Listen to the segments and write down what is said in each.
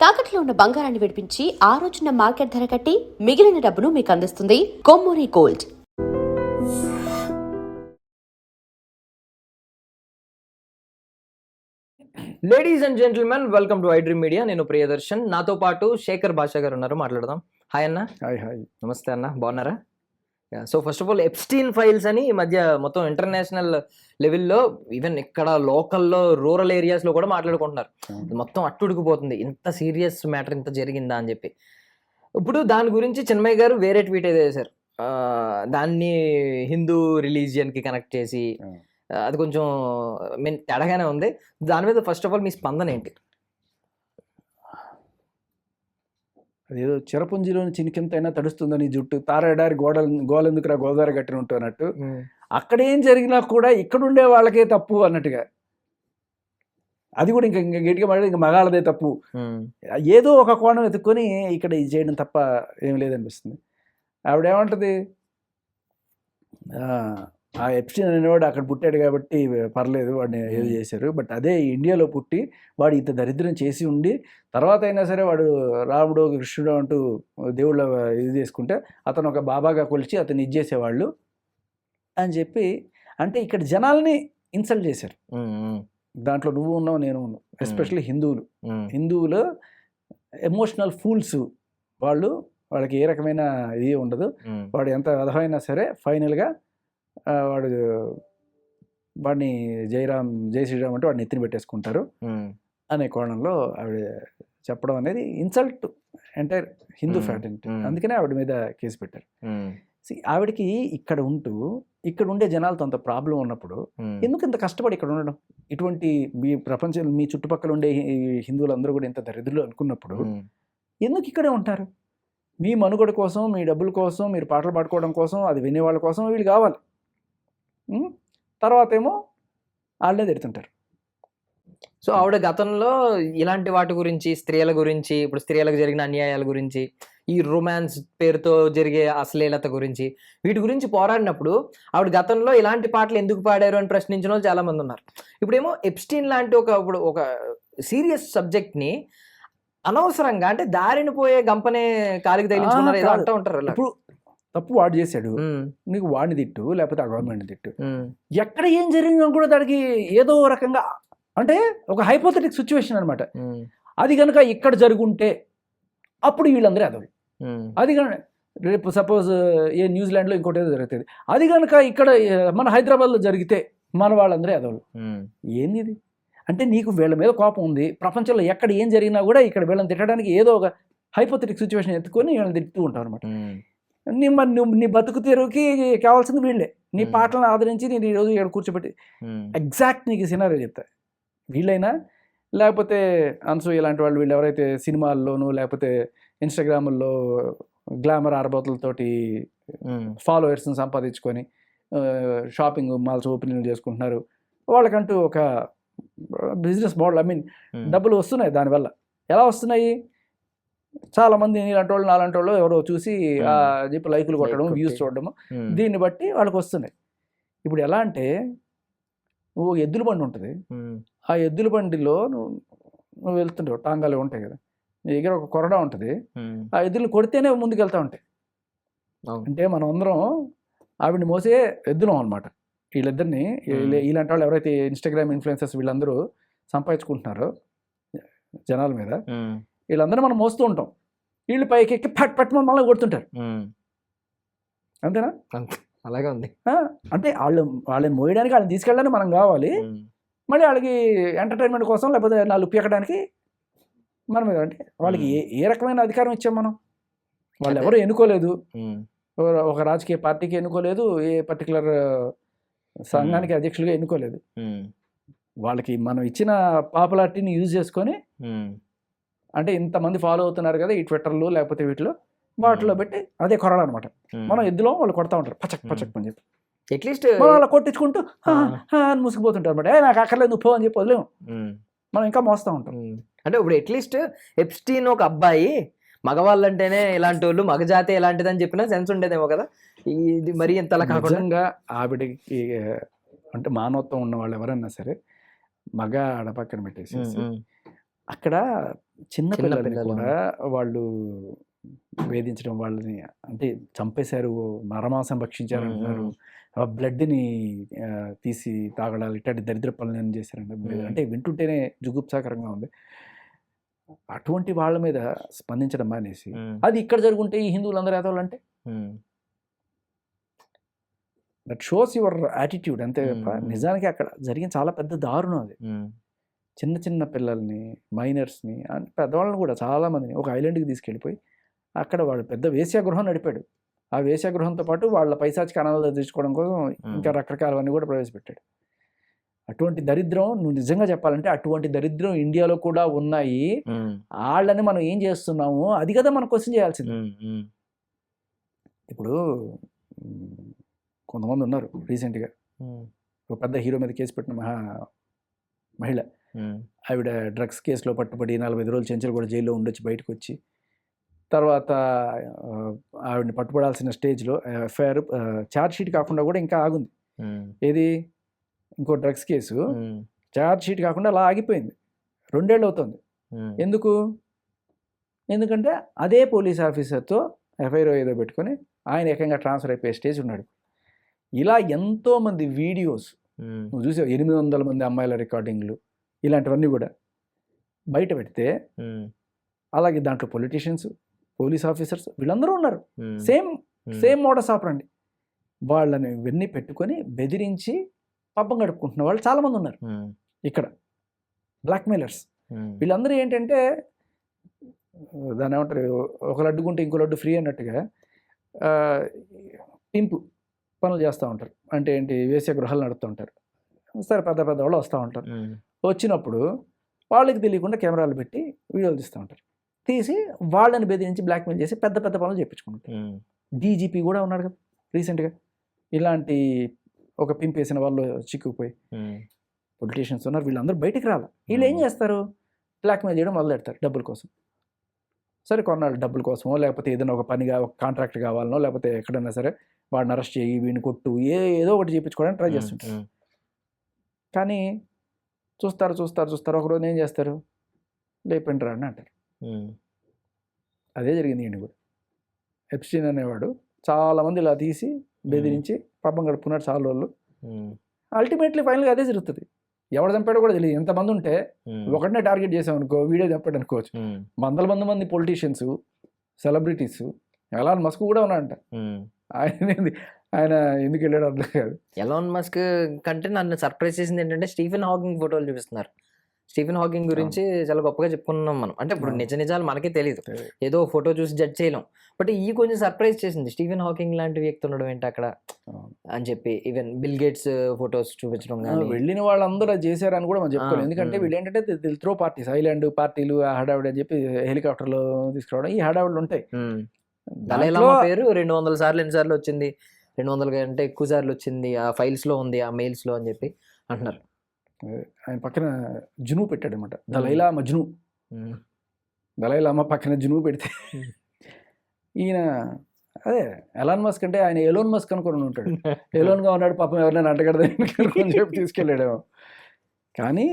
తాకట్లో ఉన్న బంగారాన్ని విడిపించి ఆ రోజున మార్కెట్ ధర కట్టి మిగిలిన డబ్బును మీకు అందిస్తుంది Kommuri Gold. Ladies and gentlemen, welcome to iDream Media. నేను ప్రియదర్శన్, నాతో పాటు శేఖర్ భాషా గారు ఉన్నారు. మాట్లాడదాం. హాయ్ అన్న. హాయ్. నమస్తే అన్న, బాగున్నారా? So first of all, Epstein files అని ఈ మధ్య మొత్తం ఇంటర్నేషనల్ లెవెల్లో, ఈవెన్ ఇక్కడ లోకల్లో రూరల్ ఏరియాస్లో కూడా మాట్లాడుకుంటున్నారు. మొత్తం అట్టుడికిపోతుంది, ఇంత సీరియస్ మ్యాటర్ ఇంత జరిగిందా అని చెప్పి. ఇప్పుడు దాని గురించి చిన్మయ్య గారు వేరే ట్వీట్ అయితే చేశారు. దాన్ని హిందూ రిలీజియన్కి కనెక్ట్ చేసి అది కొంచెం తేడాగానే ఉంది. దాని మీద ఫస్ట్ ఆఫ్ ఆల్ మీ స్పందన ఏంటి? అదేదో చిరపుంజిలోని చినికింతైనా తడుస్తుందని జుట్టు తారేడారి గోలెందుకురా గోదావరి గట్టిన ఉంటూ అన్నట్టు, అక్కడ ఏం జరిగినా కూడా ఇక్కడుండే వాళ్ళకే తప్పు అన్నట్టుగా, అది కూడా ఇంకా గట్టిగా మాట్లాడి ఇంకా మగాళ్ళదే తప్పు, ఏదో ఒక కోణం ఎత్తుక్కొని ఇక్కడ ఇది చేయడం తప్ప ఏం లేదనిపిస్తుంది. ఆవిడేమంటుంది, ఆ ఎప్స్టీన్ అనేవాడు అక్కడ పుట్టాడు కాబట్టి పర్లేదు, వాడిని ఏదో చేశారు. బట్ అదే ఇండియాలో పుట్టి వాడు ఇంత దరిద్రం చేసి ఉండి తర్వాత అయినా సరే వాడు రాముడు కృష్ణుడు అంటూ దేవుళ్ళ ఇది చేసుకుంటే అతను ఒక బాబాగా కొలిచి అతను ఇది చేసేవాళ్ళు అని చెప్పి, అంటే ఇక్కడ జనాల్ని ఇన్సల్ట్ చేశారు. దాంట్లో నువ్వు ఉన్నావు, నేను ఉన్నావు. ఎస్పెషల్లీ హిందువులు ఎమోషనల్ ఫూల్స్ వాళ్ళు. వాళ్ళకి ఏ రకమైన ఇది ఉండదు. వాడు ఎంత విధమైనా సరే ఫైనల్గా వాడిని జై శ్రీరామ్ అంటే వాడిని ఎత్తిని పెట్టేసుకుంటారు అనే కోణంలో ఆవిడ చెప్పడం అనేది ఇన్సల్ట్ ఎంటైర్ హిందూ ఫ్యాటర్నిటీ. అందుకనే ఆవిడ మీద కేసు పెట్టారు. ఆవిడకి ఇక్కడ ఉండే జనాలతో అంత ప్రాబ్లం ఉన్నప్పుడు ఎందుకు ఇంత కష్టపడి ఇక్కడ ఉండడం? ఇటువంటి మీ ప్రపంచంలో మీ చుట్టుపక్కల ఉండే హిందువులందరూ కూడా ఇంత దరిద్రులు అనుకున్నప్పుడు ఎందుకు ఇక్కడే ఉంటారు? మీ మనుగడ కోసం, మీ డబ్బుల కోసం, మీరు పాటలు పాడుకోవడం కోసం, అది వినేవాళ్ళ కోసం వీళ్ళు కావాలి. తర్వాత ఏమో వాళ్ళే తిడుతుంటారు. సో ఆవిడ గతంలో ఇలాంటి వాటి గురించి, స్త్రీల గురించి, ఇప్పుడు స్త్రీలకు జరిగిన అన్యాయాల గురించి, ఈ రొమాన్స్ పేరుతో జరిగే అశ్లీలత గురించి, వీటి గురించి పోరాడినప్పుడు ఆవిడ గతంలో ఇలాంటి పాటలు ఎందుకు పాడారు అని ప్రశ్నించిన వాళ్ళు చాలా మంది ఉన్నారు. ఇప్పుడేమో ఎప్స్టీన్ లాంటి ఒక సీరియస్ సబ్జెక్ట్ని అనవసరంగా, అంటే దారిని పోయే గంపనే కాలికి తగిలించుకున్నారు ఏదో అంటూ ఉంటారు. ఇప్పుడు తప్పు వాడు చేశాడు, నీకు వాడిని తిట్టు, లేకపోతే ఆ గవర్నమెంట్ని తిట్టు. ఎక్కడ ఏం జరిగిందో కూడా దానికి ఏదో రకంగా, అంటే ఒక హైపోథెటిక్ సిచ్యువేషన్ అనమాట. అది కనుక ఇక్కడ జరుగుంటే అప్పుడు వీళ్ళందరూ అదవి. అది కనుక రేపు సపోజ్ న్యూజిలాండ్లో ఇంకోటి ఏదో జరుగుతుంది, అది కనుక ఇక్కడ మన హైదరాబాద్లో జరిగితే మన వాళ్ళందరూ అదవులు. ఏంది ఇది? అంటే నీకు వీళ్ళ మీద కోపం ఉంది, ప్రపంచంలో ఎక్కడ ఏం జరిగినా కూడా ఇక్కడ వీళ్ళని తిట్టడానికి ఏదో ఒక హైపోథెటిక్ సిచ్యువేషన్ ఎత్తుకొని వీళ్ళని తిట్టుతూ ఉంటారు అనమాట. నీ బతుకు తెరువుకి కావాల్సింది వీళ్ళే. నీ పాటలను ఆదరించి నేను ఈరోజు ఇక్కడ కూర్చోబెట్టి ఎగ్జాక్ట్ నీకు సినారియో చెప్తా. వీళ్ళైనా లేకపోతే అన్సూ ఇలాంటి వాళ్ళు, వీళ్ళు ఎవరైతే సినిమాల్లోనూ లేకపోతే ఇన్స్టాగ్రాముల్లో గ్లామర్ ఆరబోతులతోటి ఫాలోవర్స్ని సంపాదించుకొని షాపింగ్ మాల్స్ ఓపెనింగ్ చేసుకుంటున్నారు, వాళ్ళకంటూ ఒక బిజినెస్ మోడల్, డబ్బులు వస్తున్నాయి దానివల్ల. ఎలా వస్తున్నాయి? చాలామంది ఇలాంటి వాళ్ళు, నాలాంటి వాళ్ళు ఎవరో చూసి చెప్పి లైకులు కొట్టడం, వ్యూస్ చూడడము, దీన్ని బట్టి వాళ్ళకి వస్తున్నాయి. ఇప్పుడు ఎలా అంటే, నువ్వు ఎద్దుల బండి ఉంటుంది, ఆ ఎద్దుల బండిలో నువ్వు వెళ్తుంటావు, టాంగాలు ఉంటాయి కదా, నీ దగ్గర ఒక కొరడా ఉంటుంది, ఆ ఎద్దులు కొడితేనే ముందుకు వెళ్తా ఉంటాయి. అంటే మనం అందరం ఆవిడ్ని మోసే ఎద్దులం అనమాట. వీళ్ళిద్దరిని, ఇలాంటి వాళ్ళు ఎవరైతే ఇన్స్టాగ్రామ్ ఇన్ఫ్లుయెన్సర్స్ వీళ్ళందరూ సంపాదించుకుంటున్నారో జనాల మీద, వీళ్ళందరూ మనం మోస్తూ ఉంటాం. వీళ్ళు పైకి ఎక్కి పట్ మమ్మల్ని కొడుతుంటారు. అంతేనా? అలాగే ఉంది. అంటే వాళ్ళని మోయడానికి, వాళ్ళని తీసుకెళ్ళడానికి మనం కావాలి, మళ్ళీ వాళ్ళకి ఎంటర్టైన్మెంట్ కోసం లేకపోతే నాలుగు పీకడానికి మన మీద. అంటే వాళ్ళకి ఏ రకమైన అధికారం ఇచ్చాం మనం? వాళ్ళు ఎవరు ఎన్నుకోలేదు, ఒక రాజకీయ పార్టీకి ఎన్నుకోలేదు, ఏ పర్టికులర్ సంఘానికి అధ్యక్షులుగా ఎన్నుకోలేదు. వాళ్ళకి మనం ఇచ్చిన పాపులారిటీని యూజ్ చేసుకొని, అంటే ఇంతమంది ఫాలో అవుతున్నారు కదా ఈ ట్విట్టర్లు లేకపోతే వీటిలో, వాటిలో పెట్టి అదే కొరడా అనమాట. మనం ఎద్దులో వాళ్ళు కొడతా ఉంటారు పచక్ అని చెప్పి, అట్లీస్ట్ అలా కొట్టించుకుంటూ అని ముసుకుపోతుంటారు అనమాట. నాకు అక్కర్లేదు నువ్వు పో అని చెప్పి వదిలేము, మనం ఇంకా మోస్తూ ఉంటాం. అంటే ఇప్పుడు అట్లీస్ట్ ఎప్స్టీన్ ఒక అబ్బాయి, మగవాళ్ళు అంటేనే ఇలాంటి వాళ్ళు, మగజాతే ఇలాంటిదని చెప్పినా సెన్స్ ఉండేదేమో కదా. ఇది మరి ఇంతలా కాకుండా ఆవిడకి అంటే మానవత్వం ఉన్న వాళ్ళు ఎవరన్నా సరే మగ ఆడపక్కన పెట్టేసి అక్కడ చిన్న పిల్లల్ని పిల్లలు. కూడా వాళ్ళు వేధించడం, వాళ్ళని అంటే చంపేశారు, నరమాంసం భక్షించారు అంటున్నారు, ఆ బ్లడ్ని తీసి తాగడాలు, ఇట్లాంటి దరిద్ర పనులను చేశారంట. అంటే వింటుంటేనే జుగుప్సాకరంగా ఉంది. అటువంటి వాళ్ళ మీద స్పందించడం మానేసి అది ఇక్కడ జరుగుంటే ఈ హిందువులందరూ ఏదోళ్ళంటే దట్ షోస్ యువర్ యాటిట్యూడ్ అంతే తప్ప నిజానికి అక్కడ జరిగిన చాలా పెద్ద దారుణం అది. చిన్న చిన్న పిల్లల్ని, మైనర్స్ని, పెద్దవాళ్ళని కూడా చాలామందిని ఒక ఐలాండ్కి తీసుకెళ్ళిపోయి అక్కడ వాడు పెద్ద వేశ్యాగృహం నడిపాడు. ఆ వేశ్యాగృహంతో పాటు వాళ్ళ పైశాచిక ఆనందాలు తీర్చుకోవడం కోసం ఇంకా రకరకాలవన్నీ కూడా ప్రవేశపెట్టాడు. అటువంటి దరిద్రం, నువ్వు నిజంగా చెప్పాలంటే అటువంటి దరిద్రం ఇండియాలో కూడా ఉన్నాయి. వాళ్ళని మనం ఏం చేస్తున్నాము అది కదా మనం క్వశ్చన్ చేయాల్సింది. ఇప్పుడు కొంతమంది ఉన్నారు రీసెంట్గా ఒక పెద్ద హీరో మీద కేసు పెట్టిన మహిళ, ఆవిడ డ్రగ్స్ కేసులో పట్టుబడి 45 రోజులు చెంచలు కూడా జైల్లో ఉండొచ్చి బయటకు వచ్చి తర్వాత ఆవిడని పట్టుబడాల్సిన స్టేజ్లో ఎఫ్ఐఆర్ ఛార్జ్ షీట్ కాకుండా కూడా ఇంకా ఆగుంది. ఏది ఇంకో డ్రగ్స్ కేసు ఛార్జ్ షీట్ కాకుండా అలా ఆగిపోయింది. 2 ఏళ్ళు అవుతుంది. ఎందుకంటే అదే పోలీస్ ఆఫీసర్తో ఎఫ్ఐఆర్ ఏదో పెట్టుకొని ఆయన ఏకంగా ట్రాన్స్ఫర్ అయిపోయే స్టేజ్ ఉన్నాడు. ఇలా ఎంతోమంది వీడియోస్ నువ్వు చూసావు, 800 మంది అమ్మాయిల రికార్డింగ్లు, ఇలాంటివన్నీ కూడా బయట పెడితే అలాగే దాంట్లో పొలిటీషియన్స్, పోలీస్ ఆఫీసర్స్ వీళ్ళందరూ ఉన్నారు. Same modus ఆపరండి. వాళ్ళని ఇవన్నీ పెట్టుకొని బెదిరించి పబ్బం గడుపుకుంటున్న వాళ్ళు చాలామంది ఉన్నారు ఇక్కడ, బ్లాక్మెయిలర్స్. వీళ్ళందరూ ఏంటంటే దాన్ని ఏమంటారు, ఒక లడ్డుకుంటే ఇంకో లడ్డు ఫ్రీ అన్నట్టుగా పింపు పనులు చేస్తూ ఉంటారు. అంటే ఏంటి, వేసే గృహాలు నడుపుతూ ఉంటారు. సరే పెద్ద పెద్ద వాళ్ళు వస్తూ ఉంటారు. వచ్చినప్పుడు వాళ్ళకి తెలియకుండా కెమెరాలు పెట్టి వీడియోలు తీస్తూ ఉంటారు. తీసి వాళ్ళని బెదిరించి బ్లాక్మెయిల్ చేసి పెద్ద పెద్ద పనులు చేయించుకుంటారు. డీజీపీ కూడా ఉన్నాడు కదా రీసెంట్గా, ఇలాంటి ఒక పింపేసిన వాళ్ళు చిక్కుపోయి. పొలిటీషియన్స్ ఉన్నారు, వీళ్ళందరూ బయటికి రాలి. వీళ్ళు ఏం చేస్తారు, బ్లాక్మెయిల్ చేయడం మొదలెడతారు డబ్బుల కోసం. సరే కొన్నాళ్ళు డబ్బుల కోసమో, లేకపోతే ఏదైనా ఒక పనిగా ఒక కాంట్రాక్ట్ కావాలనో, లేకపోతే ఎక్కడైనా సరే వాడిని అరెస్ట్ చేయి, వీడిని కొట్టు, ఏదో ఒకటి చేయించుకోవడానికి ట్రై చేస్తుంటారు. కానీ చూస్తారు ఒకరోజు ఏం చేస్తారు, లేపండి రా అని అంటారు. అదే జరిగింది ఈయన కూడా. ఎప్స్టీన్ అనేవాడు చాలామంది ఇలా తీసి బెదిరించి పాపం గడుపుకున్నాడు చాలా రోజులు. అల్టిమేట్లీ ఫైనల్గా అదే జరుగుతుంది. ఎవరు చంపాడో కూడా తెలియదు. ఎంతమంది ఉంటే ఒకటినే టార్గెట్ చేసాం అనుకో, వీడియో చంపాడు అనుకోవచ్చు. వందల మంది పొలిటీషియన్స్, సెలబ్రిటీస్, ఎలాన్ మస్క్ కూడా ఉన్నాడంట. ఆయన ఎందుకు వెళ్ళాడు అర్థం కాదు. ఎలాన్ మస్క్ కంటే నన్ను సర్ప్రైజ్ చేసింది ఏంటంటే స్టీఫెన్ హాకింగ్ ఫోటోలు చూపిస్తున్నారు. స్టీఫెన్ హాకింగ్ గురించి చాలా గొప్పగా చెప్పుకున్నాం మనం. అంటే ఇప్పుడు నిజాలు మనకే తెలియదు, ఏదో ఫోటో చూసి జడ్జ్ చేయలేం. బట్ ఈ కొంచెం సర్ప్రైజ్ చేసింది, స్టీఫెన్ హాకింగ్ లాంటి వ్యక్తి ఉండడం ఏంటి అక్కడ అని చెప్పి. ఈవెన్ బిల్ గేట్స్ ఫొటోస్ చూపించడం కానీ, వెళ్ళిన వాళ్ళందరూ అది చేశారని కూడా మనం చెప్పుకోవాలి. ఎందుకంటే వీళ్ళు ఏంటంటే త్రో పార్టీస్, ఐలాండ్ పార్టీలు, హడావిడి అని చెప్పి హెలికాప్టర్లో తీసుకురావడం, ఈ హడావిడులు ఉంటాయి. దలైలామా పేరు 200 సార్లు ఎన్నిసార్లు వచ్చింది, 200 కంటే ఎక్కువ సార్లు వచ్చింది, ఆ ఫైల్స్లో ఉంది, ఆ మెయిల్స్లో అని చెప్పి అంటున్నారు. ఆయన పక్కన జును పెట్టాడు అనమాట, దలైలామా జును. దలైలామా పక్కన జును పెడితే ఈయన అదే ఎలాన్ మస్క్ అంటే ఆయన ఎలోన్ మస్క్ అనుకుని ఉంటాడు. ఎలోన్గా ఉన్నాడు పాపం, ఎవరైనా అంటగడదని చెప్పి తీసుకెళ్ళాడేమో. కానీ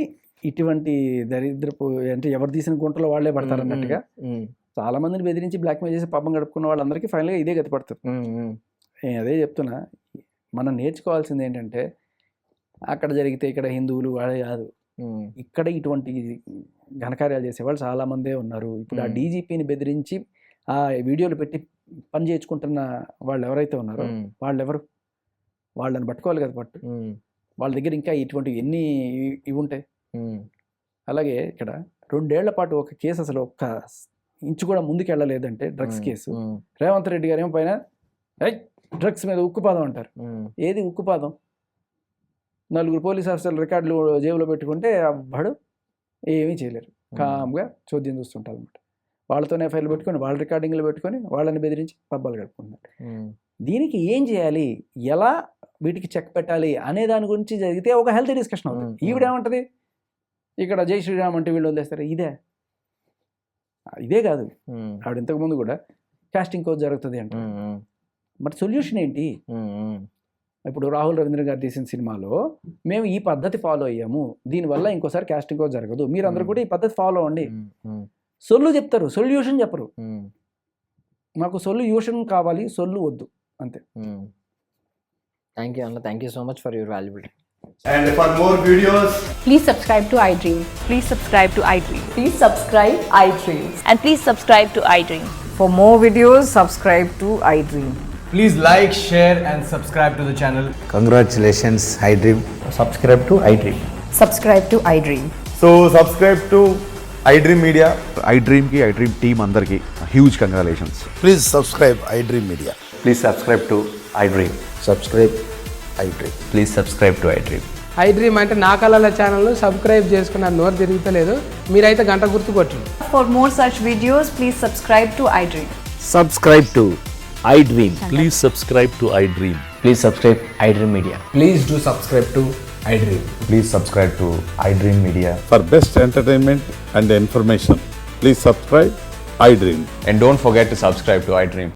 ఇటువంటి దరిద్రపు అంటే ఎవరు తీసిన గుంటలో వాళ్ళే పడతారు అన్నట్టుగా చాలా మందిని బెదిరించి బ్లాక్మెయిల్ చేసి పాపం గడుపుకున్న వాళ్ళందరికీ ఫైనల్గా ఇదే గతి పడుతుంది. నేను అదే చెప్తున్నా, మనం నేర్చుకోవాల్సింది ఏంటంటే అక్కడ జరిగితే ఇక్కడ హిందువులు వాళ్ళే కాదు, ఇక్కడ ఇటువంటి ఘనకార్యాలు చేసేవాళ్ళు చాలామందే ఉన్నారు. ఇప్పుడు ఆ డీజీపీని బెదిరించి ఆ వీడియోలు పెట్టి పని చేయించుకుంటున్న వాళ్ళు ఎవరైతే ఉన్నారో వాళ్ళు ఎవరు, వాళ్ళని పట్టుకోవాలి కదా పట్టు. వాళ్ళ దగ్గర ఇంకా ఇటువంటి ఎన్ని ఇవి ఉంటాయి. అలాగే ఇక్కడ 2 ఏళ్ల పాటు ఒక కేసు అసలు ఒక్క ఇంచు కూడా ముందుకు వెళ్ళలేదంటే డ్రగ్స్ కేసు. రేవంత్ రెడ్డి గారు ఏమో పైన డ్రగ్స్ మీద ఉక్కుపాదం అంటారు. ఏది ఉక్కుపాదం? 4 పోలీస్ ఆఫీసర్లు రికార్డులు జేబులో పెట్టుకుంటే అవ్వడు ఏమీ చేయలేరు, కామ్గా చోద్యం చూస్తుంటారు అనమాట. వాళ్ళతోనే ఎఫ్ఐఆర్లు పెట్టుకొని, వాళ్ళ రికార్డింగ్లు పెట్టుకొని వాళ్ళని బెదిరించి పబ్బాలు గడుపుకుంటారు. దీనికి ఏం చేయాలి, ఎలా వీటికి చెక్ పెట్టాలి అనే దాని గురించి జరిగితే ఒక హెల్తీ డిస్కషన్ అవుతుంది. ఈవిడేమంటది, ఇక్కడ జై శ్రీరామ్ అంటే వీళ్ళు వదిలేస్తారు, ఇదే కాదు. ఆవిడ ఇంతకుముందు కూడా కాస్టింగ్ కోచ్ జరుగుతుంది అంటే, మరి సొల్యూషన్ ఏంటి? ఇప్పుడు రాహుల్ రవీంద్ర గారు తీసిన సినిమాలో మేము ఈ పద్ధతి ఫాలో అయ్యాము, దీనివల్ల ఇంకోసారి కాస్టింగ్ జరగదు, మీరందరూ కూడా ఈ పద్ధతి ఫాలో అవ్వండి. సొల్లు చెప్తారు, సొల్యూషన్ చెప్పరు. మాకు సొల్యూషన్ కావాలి, సొల్లు వద్దు, అంతే. థ్యాంక్ యూ అన్న, thank you so much for your valuable. And for more videos, Please subscribe to iDream. Please subscribe to iDream. Please subscribe iDream. And please subscribe to iDream. For more videos, subscribe to iDream. please like, share and subscribe to the channel. Congratulations, iDream. Subscribe to iDream. Subscribe to iDream. So subscribe to iDream Media. iDream ki iDream team andarki huge congratulations. Please subscribe iDream Media. Please subscribe to iDream. Subscribe iDream. Please subscribe to iDream. iDream అంటే నా కళల channel subscribe చేసుకున్న నోరు తిరుగుతలేదు, మీరైతే గంట గుర్తు కొట్టండి. For more such videos, please subscribe to iDream. Subscribe to iDream. Please subscribe to iDream. Please subscribe iDream Media. Please do subscribe to iDream. Please subscribe to iDream Media. For best entertainment and information, please subscribe iDream. And don't forget to subscribe to iDream.